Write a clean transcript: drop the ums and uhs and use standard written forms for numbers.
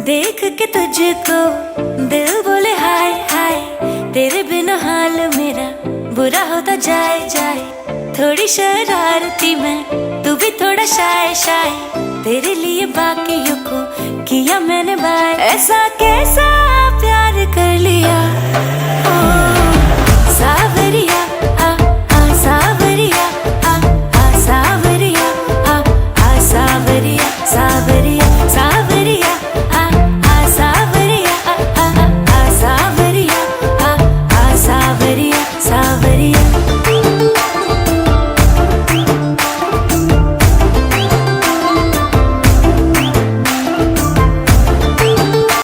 देख के तुझको दिल बोले हाय हाय, तेरे बिना हाल मेरा बुरा होता जाए जाए। थोड़ी शरारती मैं, तू भी थोड़ा शाय शाय, तेरे लिए बाकियों को किया मैंने बाय। ऐसा कैसा प्यार कर लिया